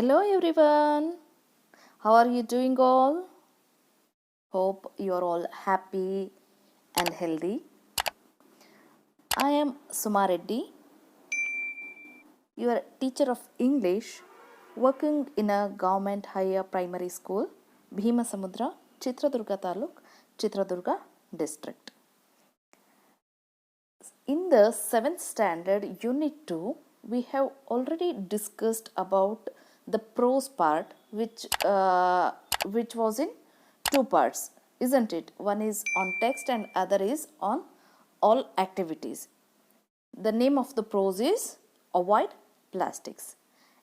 Hello everyone, how are you doing all? Hope you are all happy and healthy. I am Suma Reddy, your teacher of English, working in a government higher primary school, Bhimasamudra, Chitradurga Taluk, Chitradurga district. In the 7th standard unit 2, we have already discussed about the prose part which was in two parts, isn't it? One is on text and other is on all activities. The name of the prose is Avoid Plastics.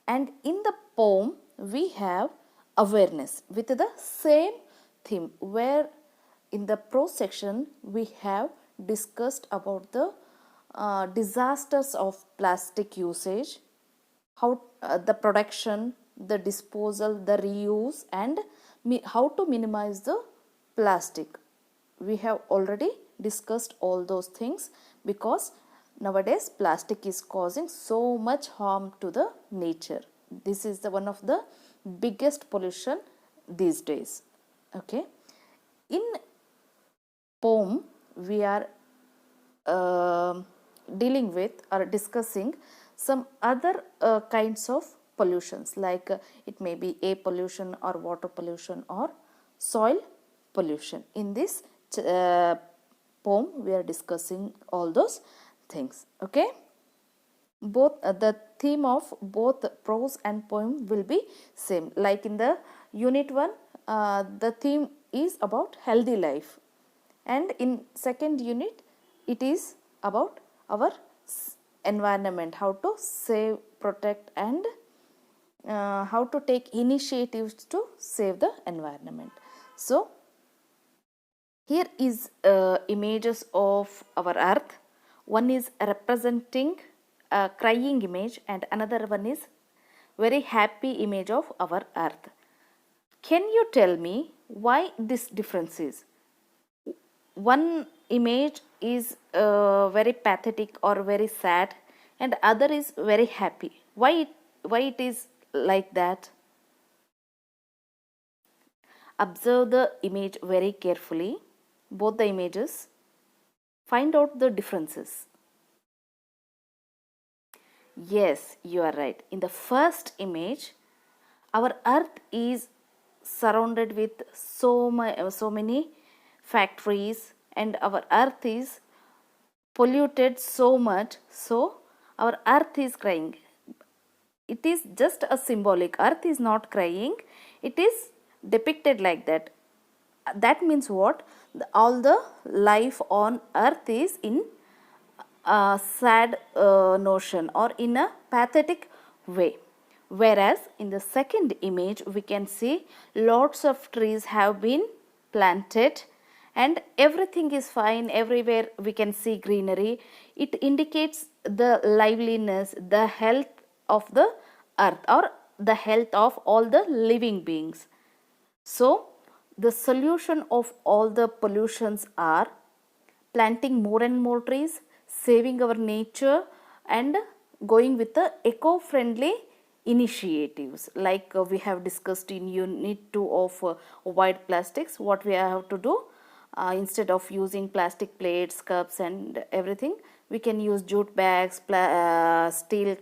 And in the poem we have awareness with the same theme, where in the prose section we have discussed about the disasters of plastic usage, how the production, the disposal, the reuse, and how to minimize the plastic. We have already discussed all those things because nowadays plastic is causing so much harm to the nature. This is the one of the biggest pollution these days. Okay, in poem we are dealing with or discussing some other kinds of pollutions, like it may be air pollution or water pollution or soil pollution. In this poem we are discussing all those things. Okay, both the theme of both prose and poem will be same. Like in the unit 1, the theme is about healthy life, and in second unit it is about our environment, how to save, protect, and how to take initiatives to save the environment. So here is images of our earth. One is representing a crying image and another one is very happy image of our earth. Can you tell me why this difference is? One image is very pathetic or very sad and other is very happy. Why it is like that? Observe the image very carefully, both the images. Find out the differences. Yes, you are right. In the first image, our earth is surrounded with so many factories and our earth is polluted so much, so our earth is crying. It is just a symbolic. Earth is not crying. It is depicted like that. That means what? All the life on earth is in a sad notion or in a pathetic way. Whereas in the second image we can see lots of trees have been planted and everything is fine. Everywhere we can see greenery. It indicates the liveliness, the health of the earth or the health of all the living beings. So the solution of all the pollutions are planting more and more trees, saving our nature, and going with the eco-friendly initiatives. Like we have discussed in unit 2 of avoid plastics. What we have to do, instead of using plastic plates, cups and everything, we can use jute bags, steel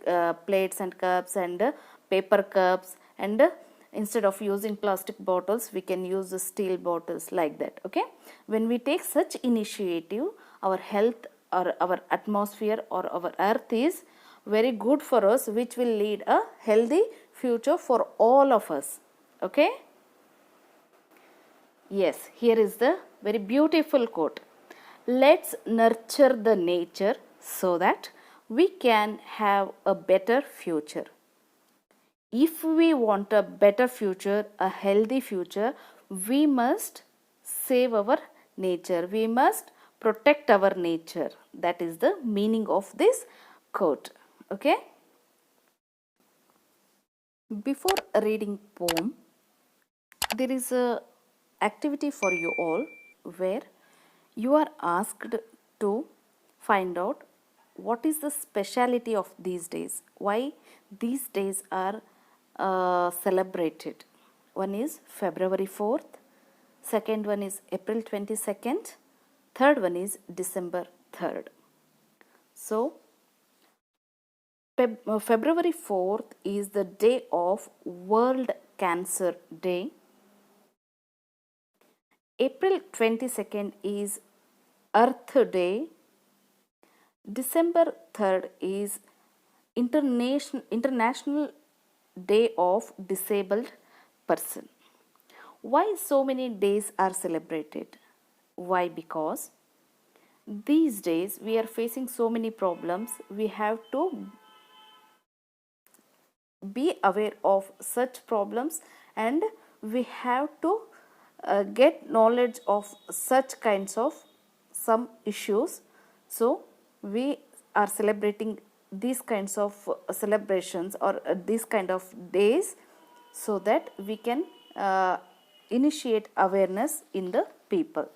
plates and cups and paper cups, and instead of using plastic bottles we can use the steel bottles, like that. Okay, when we take such initiative, our health or our atmosphere or our earth is very good for us, which will lead a healthy future for all of us. Okay, yes, here is the very beautiful quote. Let's nurture the nature so that we can have a better future. If we want a better future, a healthy future, we must save our nature. We must protect our nature. That is the meaning of this quote. Okay. Before reading poem, there is a activity for you all where you are asked to find out what is the speciality of these days, why these days are celebrated. One is February 4th, second one is April 22nd, third one is December 3rd. So, February 4th is the day of World Cancer Day. April 22nd is Earth Day. December 3rd is International Day of Disabled Person. Why so many days are celebrated? Why? Because these days we are facing so many problems. We have to be aware of such problems, and we have to get knowledge of such kinds of some issues. So we are celebrating these kinds of celebrations or these kind of days, so that we can initiate awareness in the people.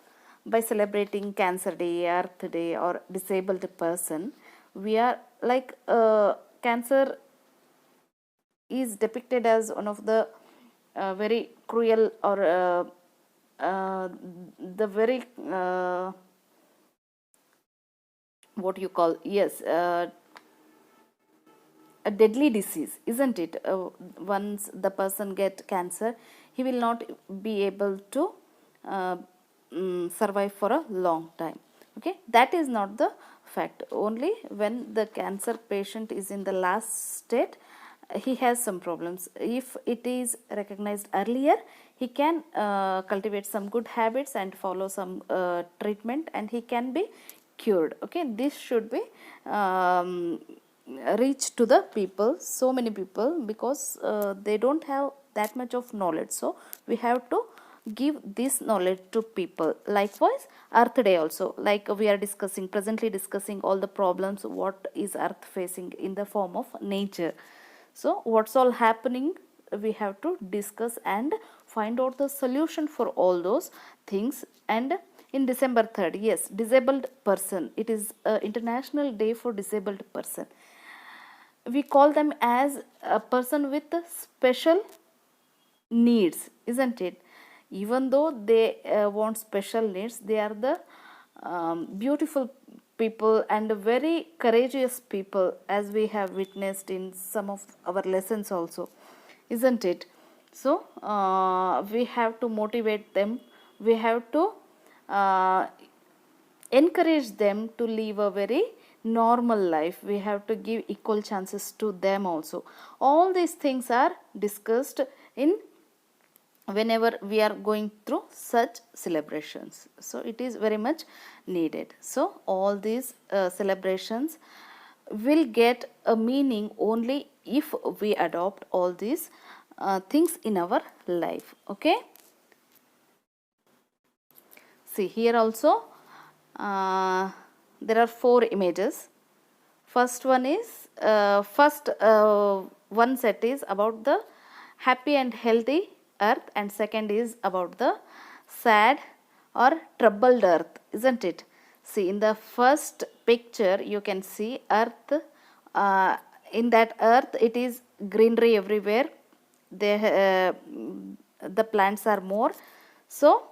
By celebrating Cancer Day, Earth Day or disabled person, we are like cancer is depicted as one of the very cruel or the very what you call, yes, a deadly disease, isn't it? Once the person get cancer, he will not be able to survive for a long time. Okay, that is not the fact. Only when the cancer patient is in the last state, he has some problems. If it is recognized earlier, he can cultivate some good habits and follow some treatment, and he can be cured. Okay, this should be reach to the people, so many people, because they don't have that much of knowledge. So we have to give this knowledge to people. Likewise, Earth Day also, like we are presently discussing all the problems what is Earth facing in the form of nature. So what's all happening, we have to discuss and find out the solution for all those things. And in December 3rd, yes, disabled person, it is International Day for Disabled Person. We call them as a person with special needs, isn't it? Even though they want special needs, they are the beautiful people and very courageous people, as we have witnessed in some of our lessons also, isn't it? So we have to motivate them, we have to encourage them to live a very normal life. We have to give equal chances to them also. All these things are discussed in whenever we are going through such celebrations. So it is very much needed. So all these celebrations will get a meaning only if we adopt all these things in our life. Okay, see here also there are 4 images. First one is one set is about the happy and healthy earth, and second is about the sad or troubled earth, isn't it? See, in the first picture you can see earth. In that earth it is greenery everywhere, the plants are more, so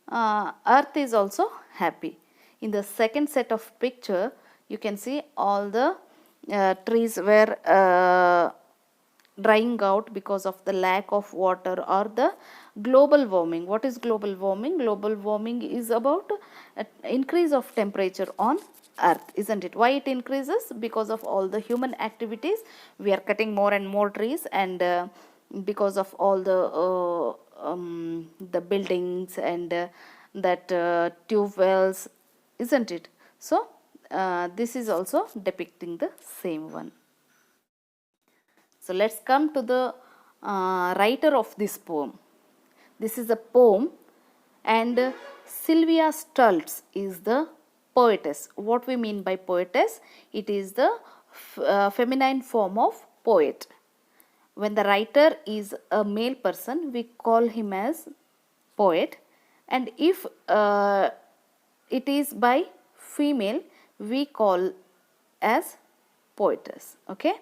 earth is also happy. In the second set of picture you can see all the trees were drying out because of the lack of water or the global warming. What is global warming? Global warming is about increase of temperature on earth, isn't it? Why it increases? Because of all the human activities. We are cutting more and more trees, and because of all the buildings and that tube wells, isn't it? So this is also depicting the same one. So let's come to the writer of this poem. This is a poem, and Sylvia Stultz is the poetess. What we mean by poetess? It is the feminine form of poet. When the writer is a male person, we call him as poet, and if it is by female, we call as poetess. Okay,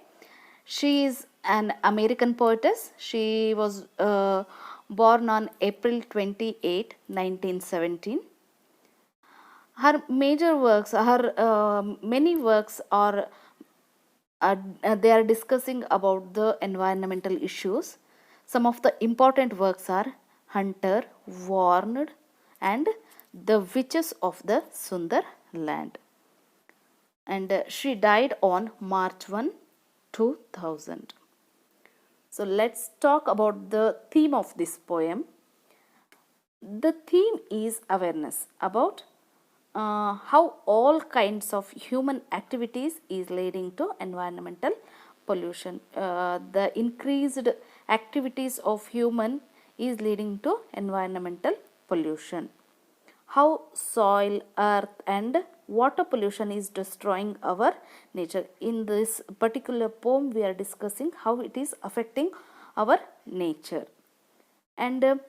she is an American poetess. She was born on April 28, 1917. Her major works, her many works are they are discussing about the environmental issues. Some of the important works are Hunter, Warned, and The Witches of the Sundar Land. And she died on March 1, 2000. So let's talk about the theme of this poem. The theme is awareness about how all kinds of human activities is leading to environmental pollution. The increased activities of human is leading to environmental pollution. How soil, earth and water pollution is destroying our nature. In this particular poem we are discussing how it is affecting our nature. And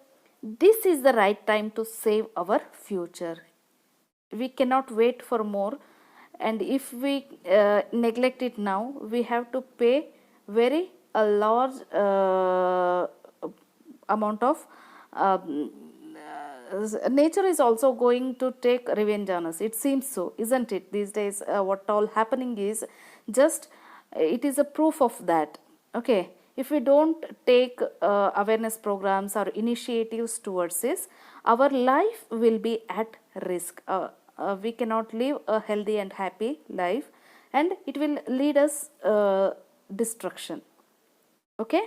this is the right time to save our future. We cannot wait for more, and if we neglect it now, we have to pay very a large amount of nature is also going to take revenge on us. It seems so, isn't it? These days what all happening is just it is a proof of that. Okay, if we don't take awareness programs or initiatives towards this, our life will be at risk. We cannot live a healthy and happy life, and it will lead us destruction. Okay,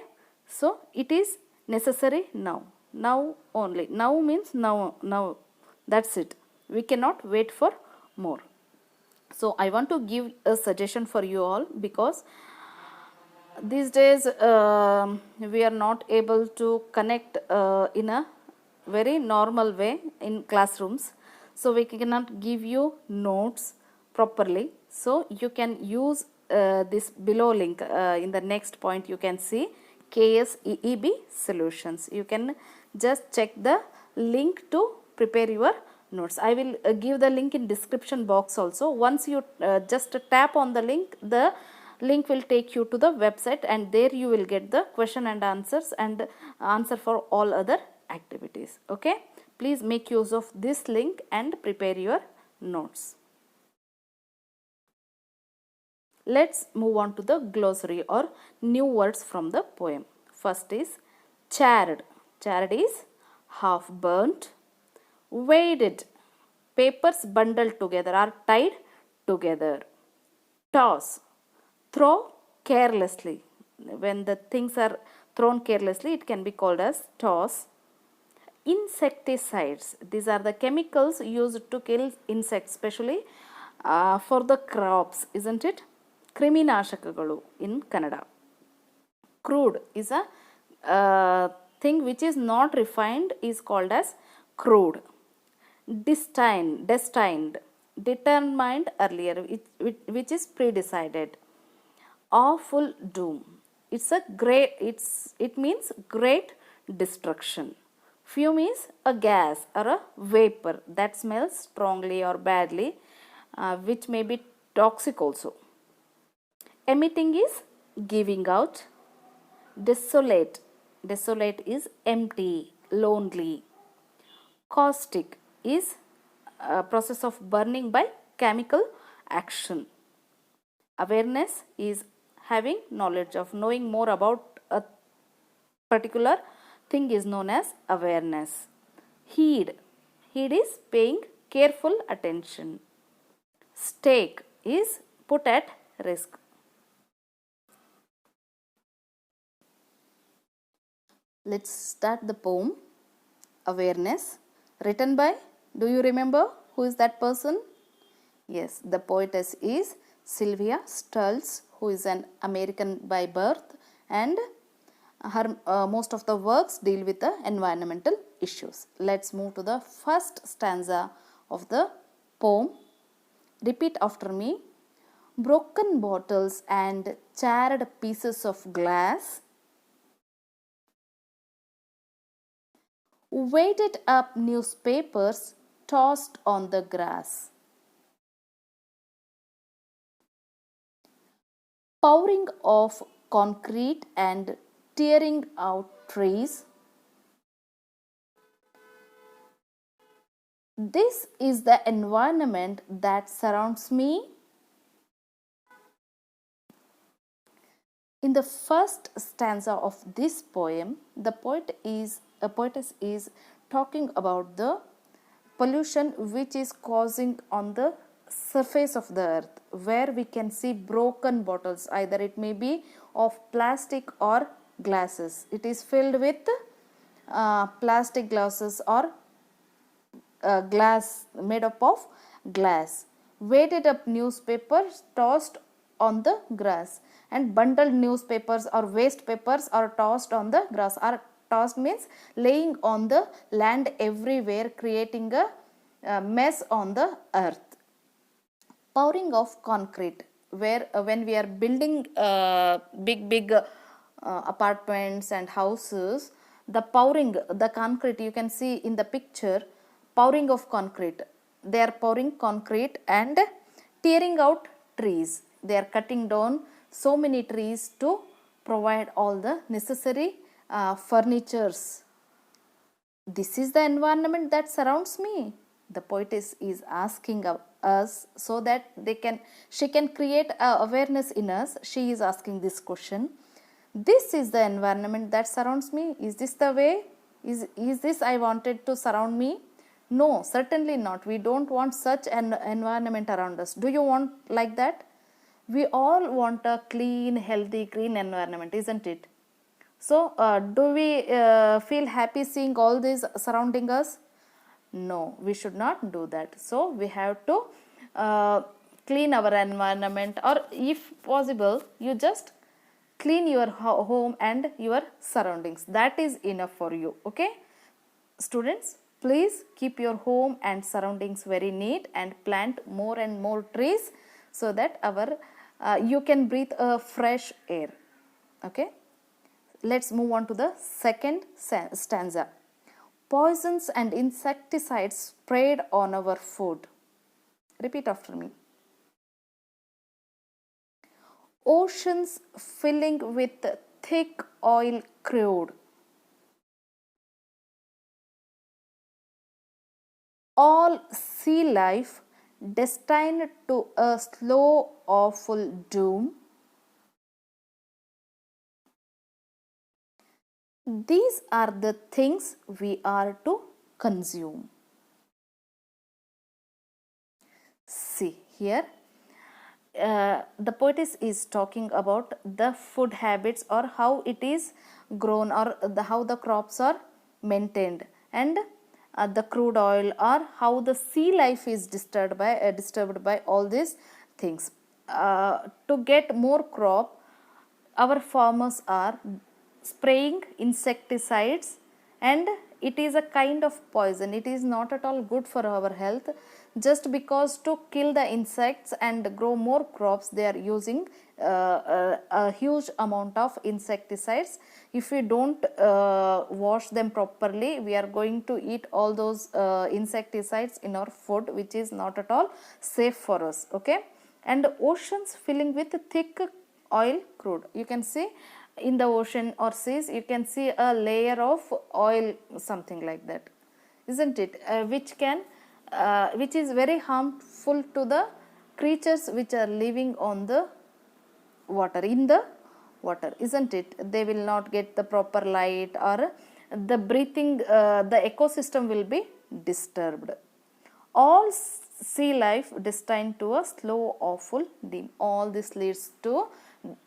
so it is necessary now. Now only. Now means now. That's it. We cannot wait for more. So I want to give a suggestion for you all, because these days we are not able to connect in a very normal way in classrooms. So we cannot give you notes properly. So you can use this below link. In the next point you can see KSEEB solutions. You can just check the link to prepare your notes. I will give the link in description box also. Once you just tap on the link will take you to the website, and there you will get the question and answers and answer for all other activities. Okay, please make use of this link and prepare your notes. Let's move on to the glossary or new words from the poem. First is charred. Charred is half burnt. Weighted, papers bundled together or tied together. Toss, throw carelessly. When the things are thrown carelessly, it can be called as toss. Insecticides, these are the chemicals used to kill insects, especially for the crops, isn't it? Kriminashakagalu in Kannada. Crude is a thing which is not refined is called as crude. Destined, determined earlier, which is pre-decided. Awful doom, it means great destruction. Fume is a gas or a vapor that smells strongly or badly, which may be toxic also. Emitting is giving out. Desolate is empty, lonely. Caustic is a process of burning by chemical action. Awareness is having knowledge of, knowing more about a particular thing is known as awareness. Heed is paying careful attention. Stake is put at risk. Let's start the poem. Awareness, written by, do you remember who is that person? Yes, the poetess is Sylvia Stults, who is an American by birth, and her most of the works deal with the environmental issues. Let's move to the first stanza of the poem. Repeat after me. Broken bottles and charred pieces of glass, weighted up newspapers tossed on the grass. Pouring of concrete and tearing out trees. This is the environment that surrounds me. In the first stanza of this poem, the poetess is talking about the pollution which is causing on the surface of the earth, where we can see broken bottles, either it may be of plastic or glasses. It is filled with plastic glasses or glass made up of glass. Weighted up newspapers tossed on the grass, and bundled newspapers or waste papers are tossed on the grass. Are tossed means laying on the land everywhere, creating a mess on the earth. Pouring of concrete, where when we are building big apartments and houses, the pouring the concrete, you can see in the picture, pouring of concrete. They are pouring concrete and tearing out trees. They are cutting down so many trees to provide all the necessary furnitures. This is the environment that surrounds me. The poetess is asking us so that she can create awareness in us. She is asking this question. This is the environment that surrounds me. Is this the way? Is this I wanted to surround me? No, certainly not. We don't want such an environment around us. Do you want like that? We all want a clean, healthy, green environment, isn't it? So, do we feel happy seeing all this surrounding us? No, we should not do that. So, we have to clean our environment, or if possible, you just clean your home and your surroundings. That is enough for you. Okay, students, please keep your home and surroundings very neat and plant more and more trees so that you can breathe a fresh air. Okay, let's move on to the second stanza. Poisons and insecticides sprayed on our food. Repeat after me. Oceans filling with thick oil crude. All sea life destined to a slow, awful doom. These are the things we are to consume. See here, the poetess is talking about the food habits, or how it is grown, or how the crops are maintained, and the crude oil, or how the sea life is disturbed by all these things. To get more crop, our farmers are spraying insecticides, and it is a kind of poison. It is not at all good for our health. Just because to kill the insects and grow more crops, they are using a huge amount of insecticides. If we don't wash them properly, we are going to eat all those insecticides in our food, which is not at all safe for us. Okay, and oceans filling with thick oil crude. You can see in the ocean or seas, you can see a layer of oil, something like that, isn't it? Which is very harmful to the creatures which are living on the water, in the water, isn't it? They will not get the proper light, or the breathing, the ecosystem will be disturbed. All sea life destined to a slow, awful doom. All this leads to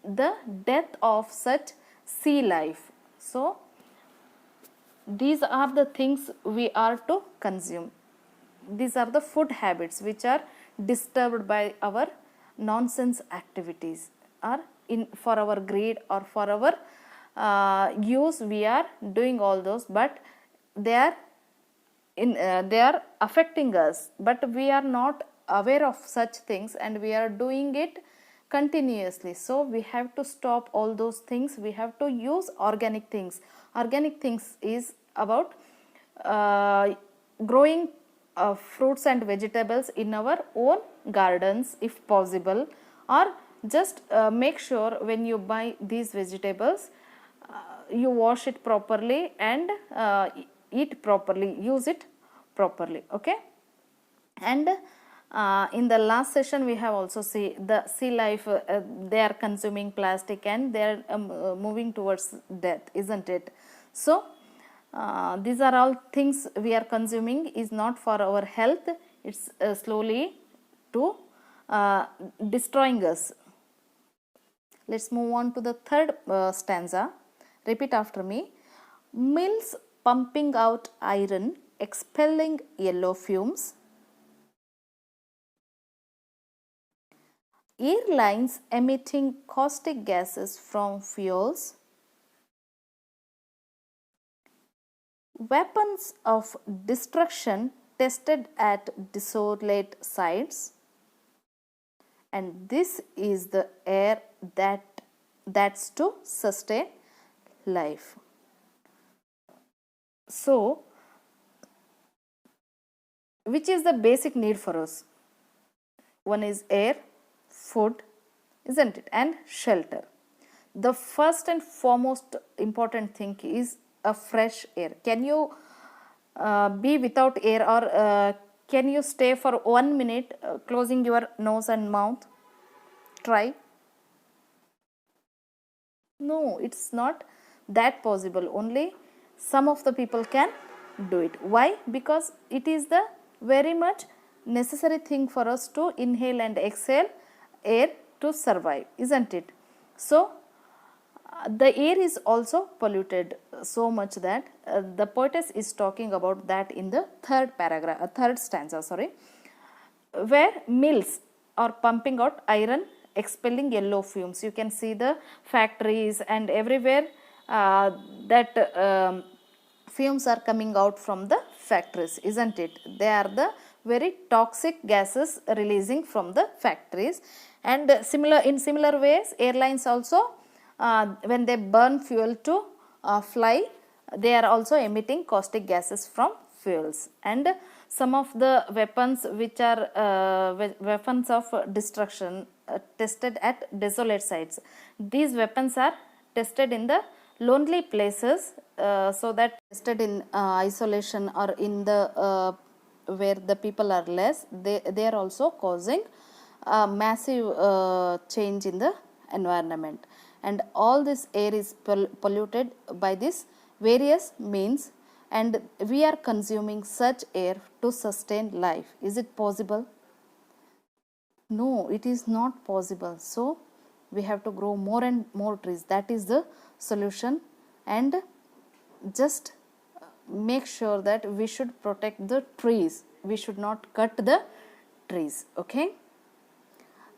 the death of such sea life. So, these are the things we are to consume. These are the food habits which are disturbed by our nonsense activities, or for our greed or for our use. We are doing all those, but they are affecting us, but we are not aware of such things, and we are doing it continuously. So we have to stop all those things. We have to use organic things. Organic things is about growing fruits and vegetables in our own gardens if possible, or Just make sure when you buy these vegetables, you wash it properly and eat properly, use it properly. Okay. And in the last session we have also see the sea life, they are consuming plastic and they are moving towards death, isn't it? So these are all things we are consuming is not for our health, it's slowly to destroying us. Let's move on to the third stanza. Repeat after me. Mills pumping out iron, expelling yellow fumes. Airlines emitting caustic gases from fuels. Weapons of destruction tested at desolate sites. And this is the air that's to sustain life. So, which is the basic need for us? One is air, food, isn't it, and shelter. The first and foremost important thing is a fresh air. Can you be without air, or can you stay for 1 minute closing your nose and mouth? Try. No, it's not that possible. Only some of the people can do it. Why? Because it is the very much necessary thing for us to inhale and exhale air to survive, isn't it? So the air is also polluted so much that the poetess is talking about that in the third stanza, where mills are pumping out iron, expelling yellow fumes. You can see the factories and everywhere that fumes are coming out from the factories, isn't it? They are the very toxic gases releasing from the factories. And in similar ways, airlines also, when they burn fuel to fly, they are also emitting caustic gases from fuels. And some of the weapons which are weapons of destruction tested at desolate sites, these weapons are tested in the lonely places, so that tested in isolation or in the where the people are less, they are also causing massive change in the environment. And all this air is polluted by this various means, and we are consuming such air to sustain life. Is it possible? No, it is not possible. So we have to grow more and more trees. That is the solution. And just make sure that we should protect the trees. We should not cut the trees. Okay.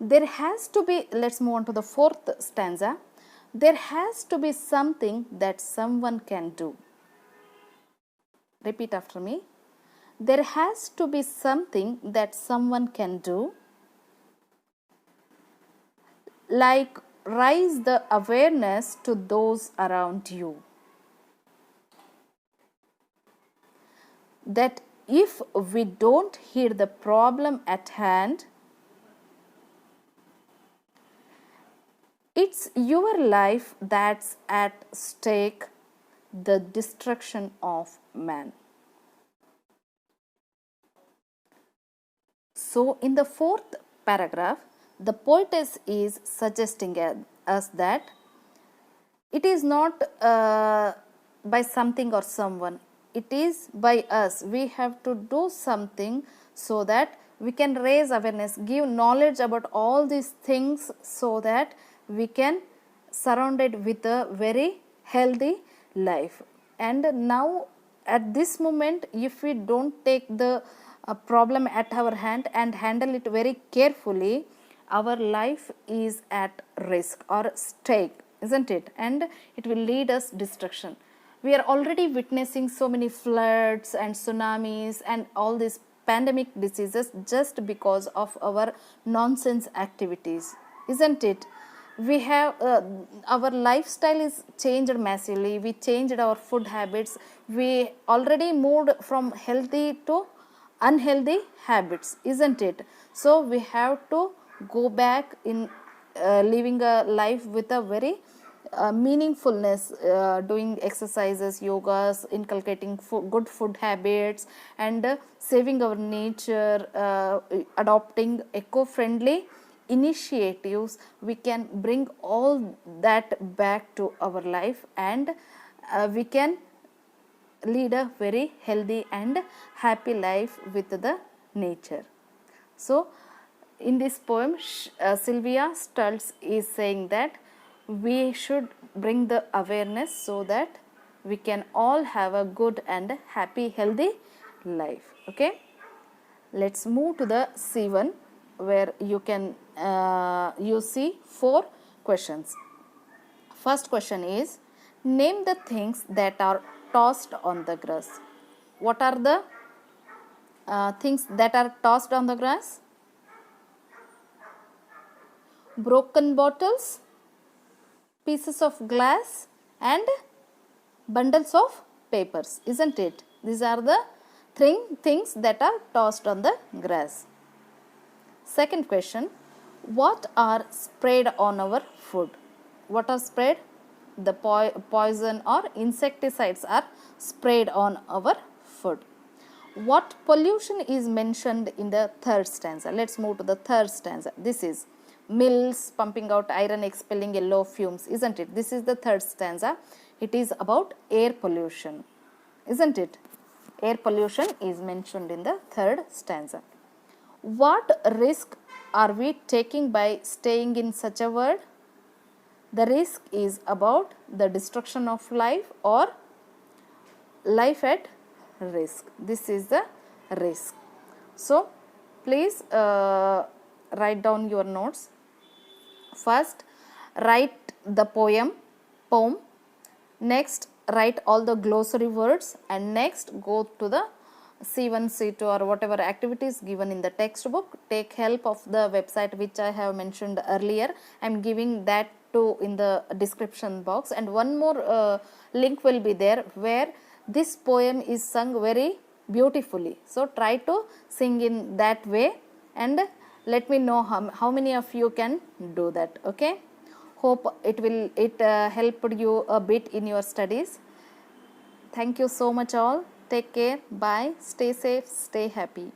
There has to be, let's move on to the fourth stanza. There has to be something that someone can do. Repeat after me. There has to be something that someone can do, like raise the awareness to those around you, that if we don't hear the problem at hand, it's your life that's at stake, the destruction of man. So in the fourth paragraph, the poetess is suggesting us that it is not by something or someone, it is by us. We have to do something so that we can raise awareness, give knowledge about all these things, so that we can surround it with a very healthy life. And now at this moment, if we don't take the problem at our hand and handle it very carefully, our life is at risk or stake, isn't it? And it will lead us destruction. We are already witnessing so many floods and tsunamis and all these pandemic diseases just because of our nonsense activities, isn't it? We have our lifestyle is changed massively. We changed our food habits. We already moved from healthy to unhealthy habits, isn't it? So we have to go back in living a life with a very meaningfulness, doing exercises, yogas, inculcating good food habits, and saving our nature, adopting eco-friendly initiatives, we can bring all that back to our life, and we can lead a very healthy and happy life with the nature. So, in this poem, Sylvia Stultz is saying that we should bring the awareness so that we can all have a good and happy, healthy life. Okay, let's move to the C1, where you can you see 4 questions. First question is, name the things that are tossed on the grass. What are the things that are tossed on the grass? Broken bottles, pieces of glass, and bundles of papers, isn't it? These are the things that are tossed on the grass. Second question, what are sprayed on our food? What are sprayed? The poison or insecticides are sprayed on our food. What pollution is mentioned in the third stanza? Let's move to the third stanza. This is mills pumping out iron, expelling yellow fumes, isn't it? This is the third stanza. It is about air pollution, isn't it? Air pollution is mentioned in the third stanza. What risk are we taking by staying in such a world? The risk is about the destruction of life or life at risk. This is the risk. So, please write down your notes. First, write the poem. Next, write all the glossary words, and next go to the C1, C2 or whatever activities given in the textbook. Take help of the website which I have mentioned earlier. I am giving that too in the description box, and one more link will be there where this poem is sung very beautifully. So, try to sing in that way and let me know how many of you can do that. Okay, hope it helped you a bit in your studies. Thank you so much all. Take care. Bye. Stay safe. Stay happy.